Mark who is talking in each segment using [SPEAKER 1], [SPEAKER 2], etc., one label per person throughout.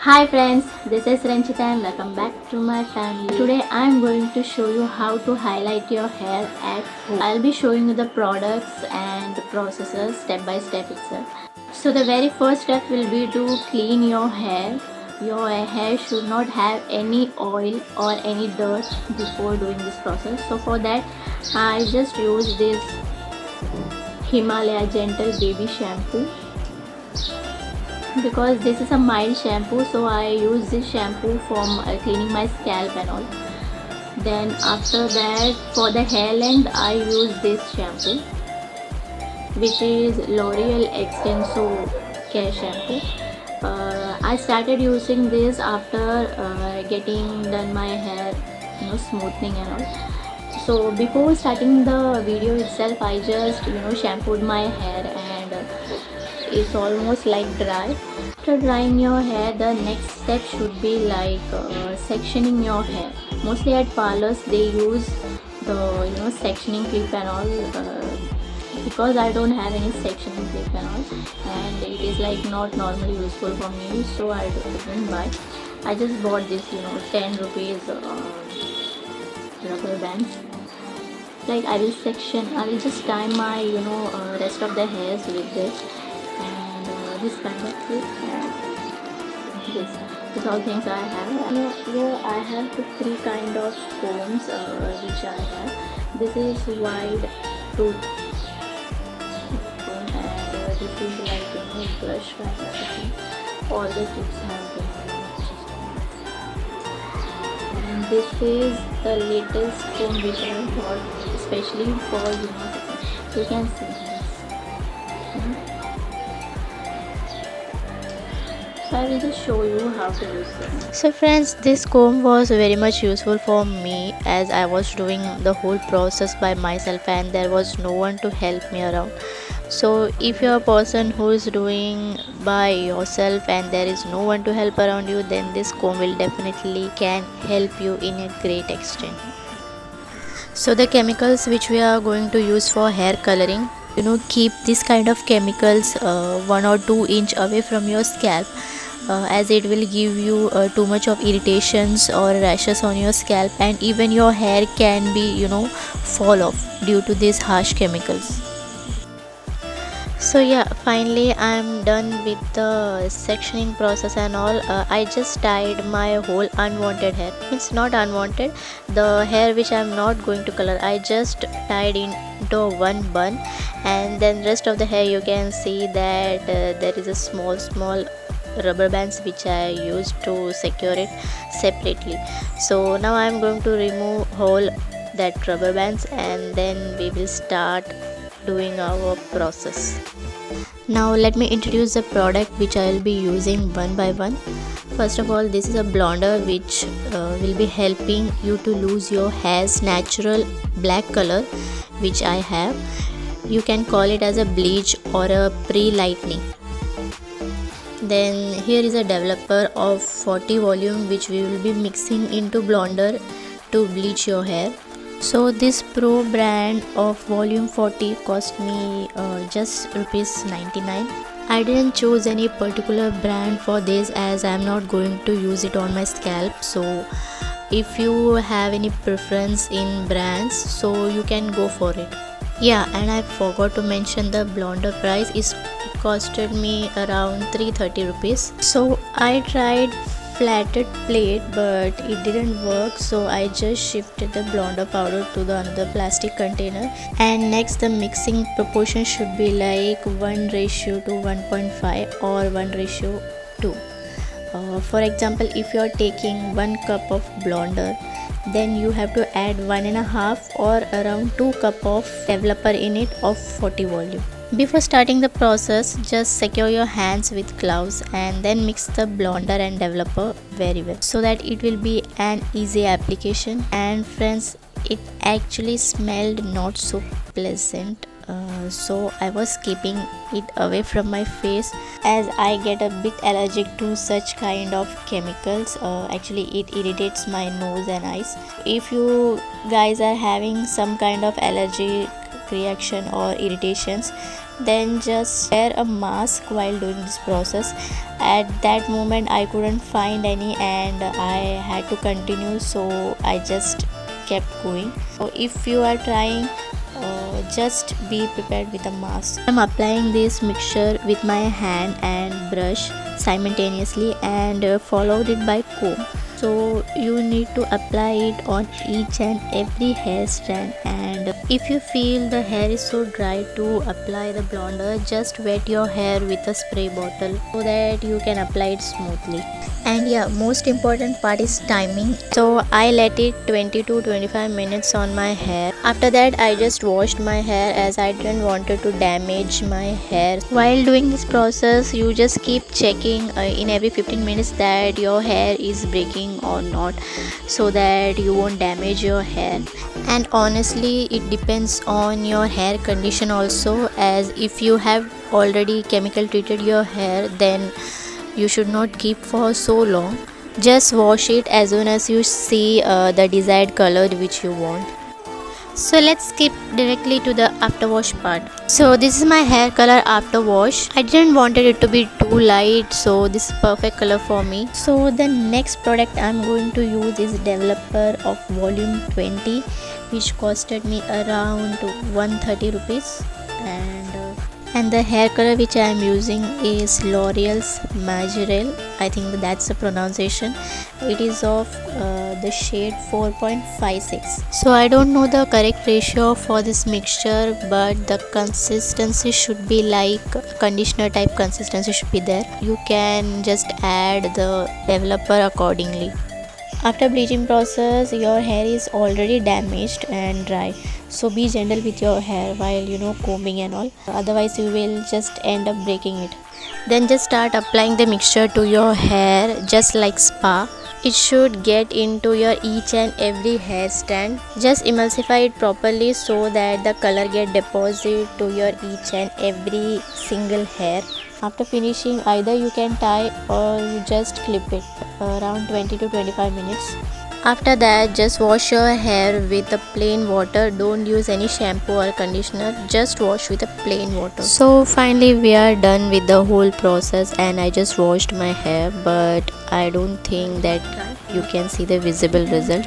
[SPEAKER 1] Hi friends, this is Ranchita and welcome back to my family. Today I am going to show you how to highlight your hair at home. I'll be showing you the products and the processes step by step itself. So the very first step will be to clean your hair. Your hair should not have any oil or any dirt before doing this process. So for that I just use this Himalaya Gentle Baby Shampoo because this is a mild shampoo, so I use this shampoo for cleaning my scalp and all. Then after that, for the hair length I use this shampoo, which is L'Oreal Extenso Care Shampoo. I started using this after getting done my hair, smoothing and all. So before starting the video itself, I just shampooed my hair and it's almost like dry. After drying your hair, the next step should be like sectioning your hair. Mostly at parlors they use the sectioning clip and all. Because I don't have any sectioning clip and all, and it is like not normally useful for me, so I didn't buy. I just bought this 10 rupees rubber bands. Like I will just tie my rest of the hairs with this, and this kind of clip, and this all things I have. Here I have the three kind of combs which I have. This is wide tooth comb, and this is like brush kind of thing. All the tips have been and this is the latest comb which I bought especially for you can see this. So I will just show you how to use this. So friends, this comb was very much useful for me as I was doing the whole process by myself and there was no one to help me around. So if you're a person who is doing by yourself and there is no one to help around you, then this comb will definitely can help you in a great extent. So the chemicals which we are going to use for hair coloring, keep this kind of chemicals 1 or 2 inch away from your scalp, as it will give you too much of irritations or rashes on your scalp, and even your hair can be fall off due to these harsh chemicals. So yeah, finally I'm done with the sectioning process and all. I just tied my whole unwanted hair. It's not unwanted, the hair which I'm not going to color, I just tied into one bun, and then rest of the hair you can see that there is a small rubber bands which I used to secure it separately. So now I'm going to remove whole that rubber bands and then we will start doing our process. Now let me introduce the product which I will be using one by one. First of all, this is a blonder which will be helping you to lose your hair's natural black color, which I have. You can call it as a bleach or a pre-lightening. Then here is a developer of 40 volume which we will be mixing into blender to bleach your hair. So this pro brand of volume 40 cost me just ₹99. I didn't choose any particular brand for this as I am not going to use it on my scalp. So if you have any preference in brands, so you can go for it. Yeah, and I forgot to mention the blonder price it costed me around 330 rupees. So I tried flatted plate but it didn't work, so I just shifted the blonder powder to the another plastic container, and next the mixing proportion should be like 1:1.5 or 1:2. For example, if you are taking 1 cup of blonder, then you have to add 1.5 or around 2 cup of developer in it of 40 volume. Before starting the process, just secure your hands with gloves and then mix the blonder and developer very well so that it will be an easy application. And friends, it actually smelled not so pleasant, so I was keeping it away from my face as I get a bit allergic to such kind of chemicals. Actually it irritates my nose and eyes. If you guys are having some kind of allergy reaction or irritations, then just wear a mask while doing this process. At that moment I couldn't find any and I had to continue, so I just kept going. So if you are trying, just be prepared with a mask. I'm applying this mixture with my hand and brush simultaneously and followed it by comb. So you need to apply it on each and every hair strand, and if you feel the hair is so dry to apply the blonder, just wet your hair with a spray bottle so that you can apply it smoothly. And yeah, most important part is timing. So I let it 20 to 25 minutes on my hair. After that I just washed my hair as I didn't wanted to damage my hair. While doing this process, you just keep checking in every 15 minutes that your hair is breaking or not, so that you won't damage your hair. And honestly, it depends on your hair condition also, as if you have already chemical treated your hair, then you should not keep for so long. Just wash it as soon as you see the desired color which you want. So let's skip directly to the after wash part. So this is my hair color after wash. I didn't wanted it to be too light, so this is perfect color for me. So the next product I'm going to use is developer of volume 20, which costed me around 130 rupees. And the hair color which I am using is L'Oreal's Majorelle. I think that's the pronunciation. It is of the shade 4.56. So I don't know the correct ratio for this mixture, but the consistency should be like conditioner type consistency should be there. You can just add the developer accordingly. After bleaching process, your hair is already damaged and dry, so be gentle with your hair while combing and all, otherwise you will just end up breaking it. Then just start applying the mixture to your hair just like spa. It should get into your each and every hair strand. Just emulsify it properly so that the color get deposited to your each and every single hair. After finishing, either you can tie or you just clip it around 20 to 25 minutes. After that, just wash your hair with a plain water. Don't use any shampoo or conditioner, just wash with a plain water. So finally we are done with the whole process, and I just washed my hair, but I don't think that you can see the visible result.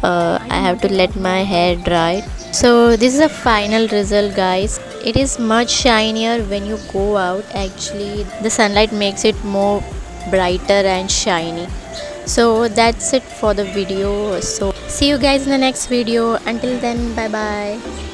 [SPEAKER 1] I have to let my hair dry. So this is a final result, guys. It is much shinier when you go out. Actually, the sunlight makes it more brighter and shiny. So that's it for the video. So see you guys in the next video. Until then, bye bye.